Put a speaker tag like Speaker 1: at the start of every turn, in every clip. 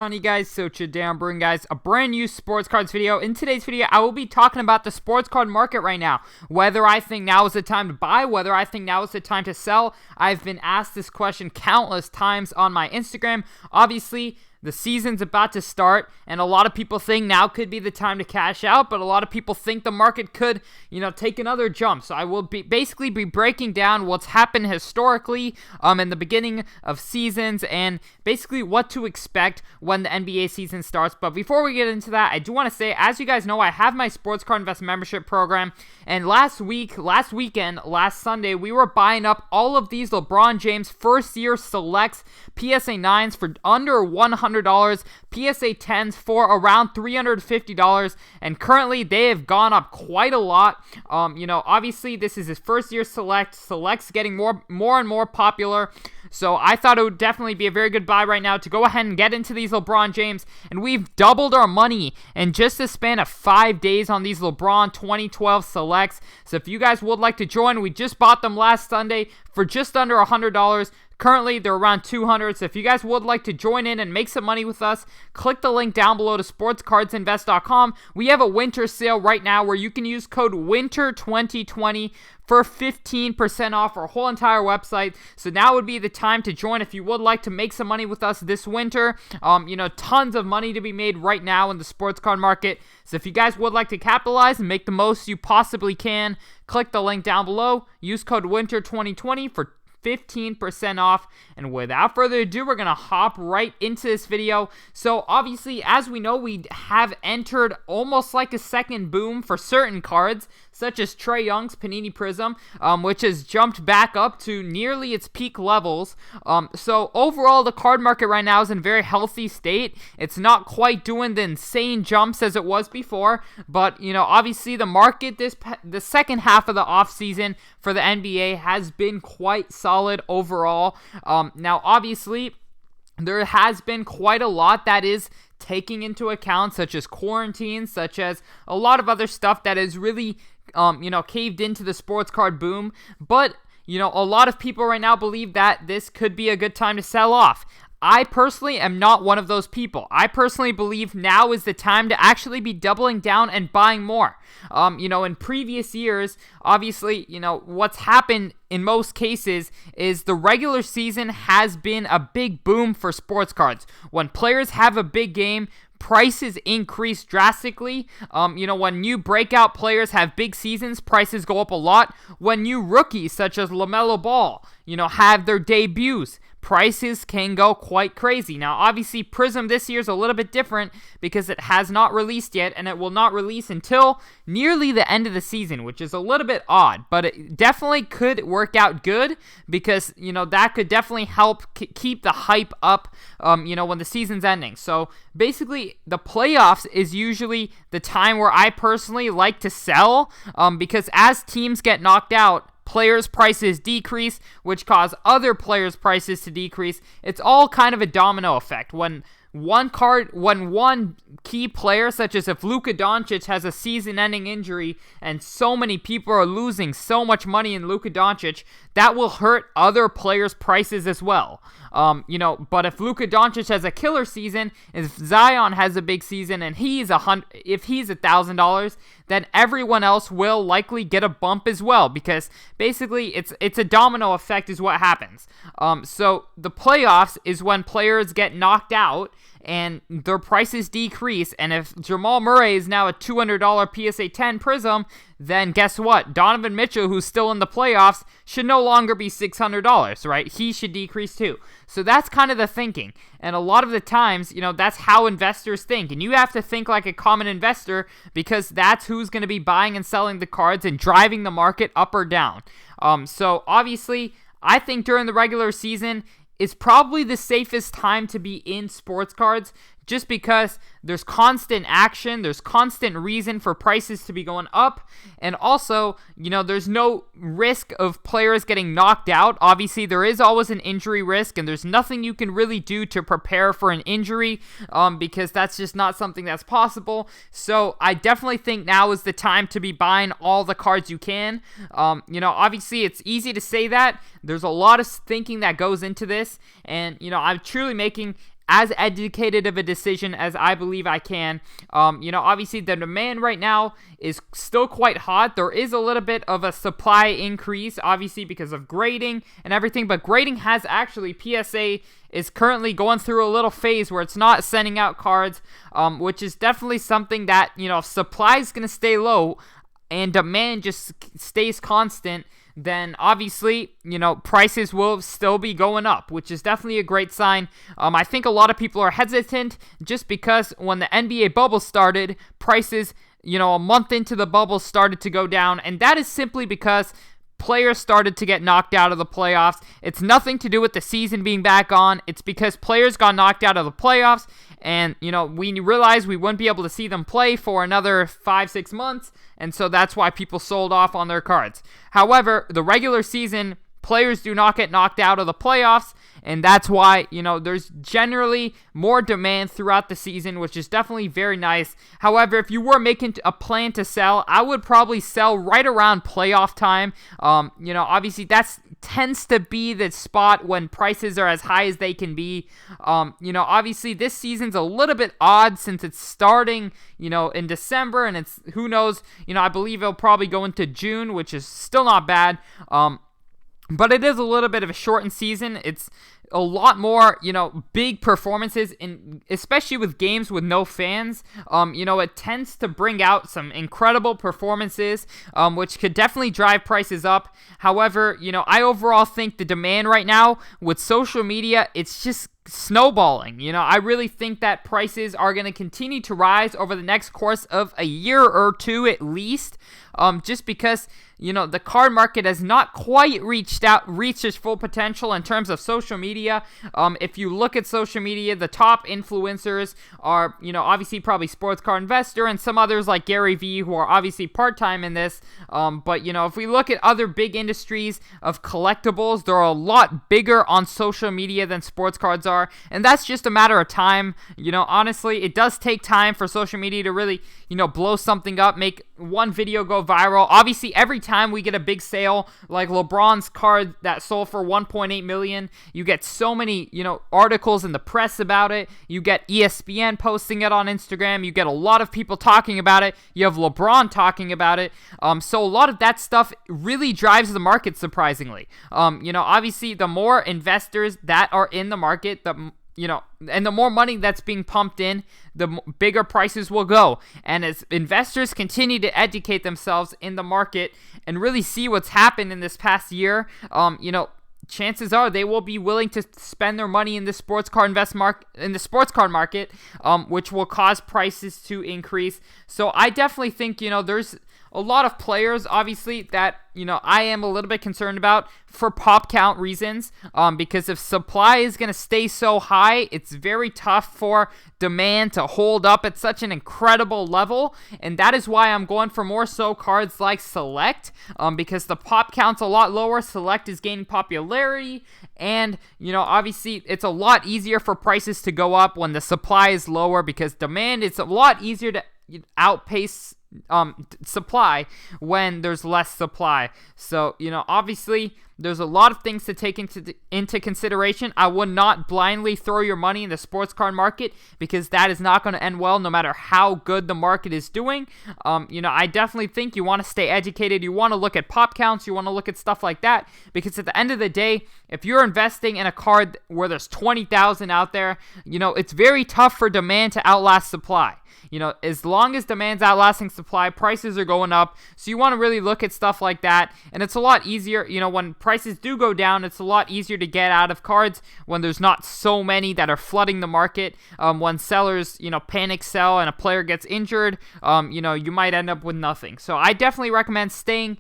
Speaker 1: On you guys, so today I'm bringing guys a brand new sports cards video. In today's video, I will be talking about the sports card market right now. Whether I think now is the time to buy, whether I think now is the time to sell. I've been asked this question countless times on my Instagram. Obviously, the season's about to start, and a lot of people think now could be the time to cash out, but a lot of people think the market could, take another jump. So I will basically be breaking down what's happened historically in the beginning of seasons and basically what to expect when the NBA season starts. But before we get into that, I do want to say, as you guys know, I have my Sports Card Invest membership program, and last Sunday, we were buying up all of these LeBron James first-year selects PSA 9s for under $100. PSA 10s for around $350, and currently they have gone up quite a lot. Obviously this is his first year selects getting more and more popular, so I thought it would definitely be a very good buy right now to go ahead and get into these LeBron James, and we've doubled our money in just the span of 5 days on these LeBron 2012 selects. So if you guys would like to join, we just bought them last Sunday for just under $100. Currently, they're around $200, so if you guys would like to join in and make some money with us, click the link down below to sportscardsinvest.com. We have a winter sale right now where you can use code WINTER2020 for 15% off our whole entire website. So now would be the time to join if you would like to make some money with us this winter. Tons of money to be made right now in the sports card market. So if you guys would like to capitalize and make the most you possibly can, click the link down below. Use code WINTER2020 for 15% off. And without further ado, we're gonna hop right into this video. So obviously, as we know, we have entered almost like a second boom for certain cards, such as Trae Young's Panini Prism, which has jumped back up to nearly its peak levels. So overall, the card market right now is in a very healthy state. It's not quite doing the insane jumps as it was before, but obviously the market the second half of the offseason for the NBA has been quite solid overall. Now obviously there has been quite a lot that is taking into account, such as quarantine, such as a lot of other stuff that is really caved into the sports card boom. But a lot of people right now believe that this could be a good time to sell off. I personally am not one of those people. I personally believe now is the time to actually be doubling down and buying more. In previous years, obviously, what's happened in most cases is the regular season has been a big boom for sports cards. When players have a big game, prices increase drastically. When new breakout players have big seasons, prices go up a lot. When new rookies such as LaMelo Ball, have their debuts, prices can go quite crazy. Now, obviously, Prism this year is a little bit different because it has not released yet, and it will not release until nearly the end of the season, which is a little bit odd, but it definitely could work out good because, that could definitely help keep the hype up, when the season's ending. So, basically, the playoffs is usually the time where I personally like to sell, because as teams get knocked out, players' prices decrease, which cause other players' prices to decrease. It's all kind of a domino effect. When one key player, such as if Luka Doncic has a season-ending injury and so many people are losing so much money in Luka Doncic, that will hurt other players' prices as well. But if Luka Doncic has a killer season, if Zion has a big season and if he's $1,000, then everyone else will likely get a bump as well, because basically it's a domino effect is what happens. So the playoffs is when players get knocked out and their prices decrease, and if Jamal Murray is now a $200 PSA 10 Prism, then guess what? Donovan Mitchell, who's still in the playoffs, should no longer be $600, right? He should decrease too. So that's kind of the thinking. And a lot of the times, that's how investors think. And you have to think like a common investor, because that's who's going to be buying and selling the cards and driving the market up or down. So obviously, I think during the regular season is probably the safest time to be in sports cards, just because there's constant action, there's constant reason for prices to be going up, and also, there's no risk of players getting knocked out. Obviously, there is always an injury risk, and there's nothing you can really do to prepare for an injury, because that's just not something that's possible. So I definitely think now is the time to be buying all the cards you can. Obviously, it's easy to say that. There's a lot of thinking that goes into this, and, I'm truly making as educated of a decision as I believe I can. Obviously the demand right now is still quite hot. There is a little bit of a supply increase, obviously because of grading and everything, but grading has actually, PSA is currently going through a little phase where it's not sending out cards, which is definitely something that, if supply is going to stay low and demand just stays constant, then obviously, prices will still be going up, which is definitely a great sign. I think a lot of people are hesitant just because when the NBA bubble started, prices, a month into the bubble started to go down, and that is simply because players started to get knocked out of the playoffs. It's nothing to do with the season being back on. It's because players got knocked out of the playoffs, and, we realized we wouldn't be able to see them play for another 5-6 months, and so that's why people sold off on their cards. However, the regular season, players do not get knocked out of the playoffs, and that's why, there's generally more demand throughout the season, which is definitely very nice. However, if you were making a plan to sell, I would probably sell right around playoff time. Obviously that tends to be the spot when prices are as high as they can be. Obviously this season's a little bit odd since it's starting, in December, and it's, who knows, I believe it'll probably go into June, which is still not bad. But it is a little bit of a shortened season. It's a lot more, big performances, especially with games with no fans. It tends to bring out some incredible performances, which could definitely drive prices up. However, I overall think the demand right now with social media, it's just snowballing. I really think that prices are going to continue to rise over the next course of a year or two at least, just because the card market has not quite reached its full potential in terms of social media. If you look at social media, the top influencers are, obviously probably Sports Card Investor and some others like Gary Vee, who are obviously part-time in this. But if we look at other big industries of collectibles, they're a lot bigger on social media than sports cards are. And that's just a matter of time. Honestly, it does take time for social media to really, blow something up, make one video go viral. Obviously, every time we get a big sale, like LeBron's card that sold for $1.8 million, you get so many, articles in the press about it. You get ESPN posting it on Instagram. You get a lot of people talking about it. You have LeBron talking about it. So a lot of that stuff really drives the market, surprisingly. Obviously, the more investors that are in the market, and the more money that's being pumped in, the bigger prices will go. And as investors continue to educate themselves in the market and really see what's happened in this past year, chances are they will be willing to spend their money in the sports card market, which will cause prices to increase. So I definitely think, there's a lot of players, obviously, that, I am a little bit concerned about for pop count reasons, because if supply is going to stay so high, it's very tough for demand to hold up at such an incredible level, and that is why I'm going for more so cards like Select, because the pop count's a lot lower. Select is gaining popularity, and, obviously, it's a lot easier for prices to go up when the supply is lower, because demand, it's a lot easier to outpace supply when there's less supply. So, obviously, there's a lot of things to take into consideration. I would not blindly throw your money in the sports card market, because that is not going to end well no matter how good the market is doing. I definitely think you want to stay educated. You want to look at pop counts. You want to look at stuff like that, because at the end of the day, if you're investing in a card where there's 20,000 out there, it's very tough for demand to outlast supply. As long as demand's outlasting supply, prices are going up. So you want to really look at stuff like that. And it's a lot easier, when prices do go down, it's a lot easier to get out of cards when there's not so many that are flooding the market. When sellers, panic sell and a player gets injured, you might end up with nothing. So I definitely recommend staying,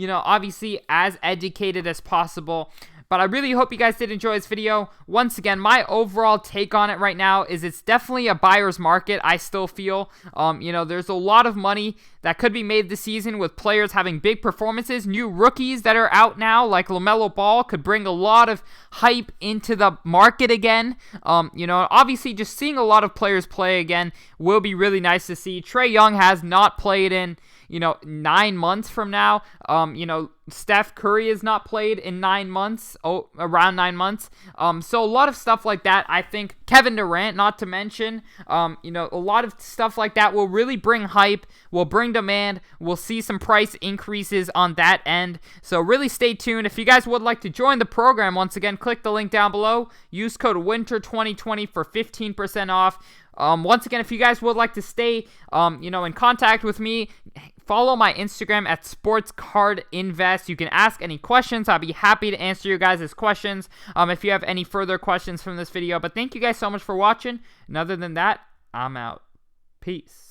Speaker 1: obviously as educated as possible. But I really hope you guys did enjoy this video. Once again, my overall take on it right now is it's definitely a buyer's market, I still feel. There's a lot of money that could be made this season with players having big performances. New rookies that are out now, like LaMelo Ball, could bring a lot of hype into the market again. Obviously just seeing a lot of players play again will be really nice to see. Trae Young has not played in 9 months from now. Steph Curry has not played in 9 months, around 9 months. So a lot of stuff like that. I think Kevin Durant, not to mention, a lot of stuff like that will really bring hype, will bring demand. We'll see some price increases on that end. So really stay tuned. If you guys would like to join the program, once again, click the link down below. Use code WINTER2020 for 15% off. Once again, if you guys would like to stay, in contact with me, follow my Instagram at SportsCardInvest. You can ask any questions. I'll be happy to answer your guys' questions if you have any further questions from this video. But thank you guys so much for watching. And other than that, I'm out. Peace.